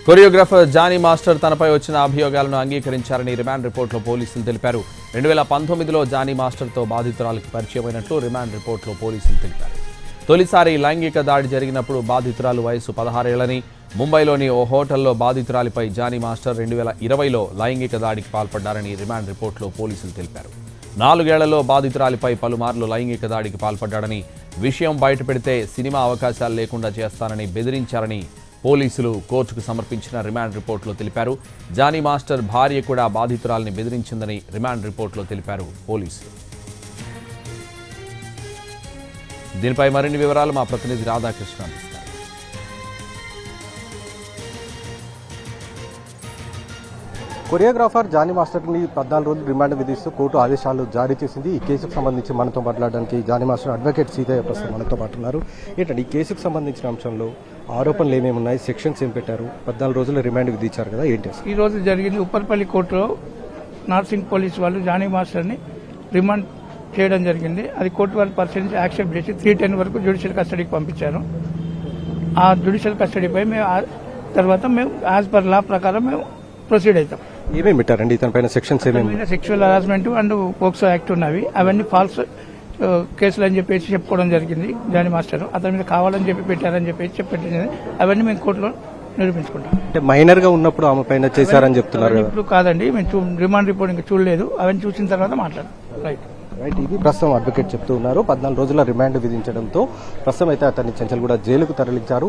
Choreographer Johnny master తనపై వచ్చిన అభియోగాలను అంగీకరించారని remand రిపోర్టులో పోలీసులు తెలిపారు. 2019లో జానీ మాస్టర్తో బాధితురాలకు పరిచయమైనట్లు రిమాండ్ రిపోర్టులో పోలీసులు తెలిపారు. తొలిసారి లైంగిక దాడి జరిగినప్పుడు బాధితురాలు వయసు 16 ఏళ్లని, ముంబైలోని ఓ హోటల్లో బాధితురాలిపై జానీ మాస్టర్ 2020లో లైంగిక దాడికి పాల్పడ్డారని రిమాండ్ రిపోర్టులో పోలీసులు తెలిపారు. 4 ఏళ్లలో బాధితురాలిపై పలుమార్లు లైంగిక దాడికి పాల్పడ్డాడని, విషయం బయటపెడితే సినిమా అవకాశాలు లేకుండా చేస్తానని బెదిరించారని పోలీసులు కోర్టుకు సమర్పించిన రిమాండ్ రిపోర్టులో తెలిపారు. జానీ మాస్టర్ భార్య కూడా బాధితురాలిని బెదిరించిందని రిమాండ్ రిపోర్టులో తెలిపారు పోలీసులు. దీనిపై మరిన్ని వివరాలు మా ప్రతినిధి రాధాకృష్ణ అందిస్తారు. కొరియోగ్రాఫర్ జానీ మాస్టర్ని 14 రోజులు రిమాండ్ విధిస్తూ కోర్టు ఆదేశాలు జారీ చేసింది. ఈ కేసుకు సంబంధించి మనతో మాట్లాడడానికి జానీ మాస్టర్ అడ్వకేట్ సీతయ్య ప్రస్తుతం మనతో పాటు ఉన్నారు. ఏంటంటే ఈ కేసుకు సంబంధించిన అంశంలో ఆరోపణలు ఏమేమి ఉన్నాయి, సెక్షన్స్ ఏం పెట్టారు, 14 రోజుల రిమాండ్ విధించారు కదా, ఏంటి ఈ రోజు జరిగింది ఉప్పర్పల్లి కోర్టులో నార్సింగ్ పోలీస్ వాళ్ళు జానీ మాస్టర్ని రిమాండ్ చేయడం జరిగింది. అది కోర్టు వాళ్ళు పరిశీలించి యాక్సెప్ట్ చేసి 310 వరకు జ్యుడిషియల్ కస్టడీకి పంపించారు. ఆ జ్యుడిషియల్ కస్టడీపై మేము తర్వాత యాజ్ పర్ లా ప్రకారం మేము ప్రొసీడ్ అవుతాం. ఏమేమి పెట్టారండి ఇతని పైన సెక్షన్స్ ఏమేమి? Sexual harassment and POCSO act ఉన్నవి, అవన్నీ ఫాల్స్ కేసులు అని చెప్పేసి చెప్పుకోవడం జరిగింది. జానీ మాస్టర్ అతని మీద కావాలని చెప్పి పెట్టారని చెప్పేసి చెప్పేది, అవన్నీ మేము కోర్టులో నిరూపించుకుంటాం. అంటే మైనర్ గా ఉన్నప్పుడు ఆమె పైన చేశారని చెప్తున్నారు. ఇప్పుడు కాదండి, మేము రిమాండ్ రిపోర్ట్ ఇంకా చూడలేదు, అవన్నీ చూసిన తర్వాత మాట్లాడాం. రైట్. ఇది ప్రస్తుతం అడ్వకేట్ చెప్తూ ఉన్నారు. 14 రోజుల రిమాండ్ విధించడంతో ప్రస్తుతం అయితే అతన్ని చెంచల్గూడ జైలుకు తరలించారు.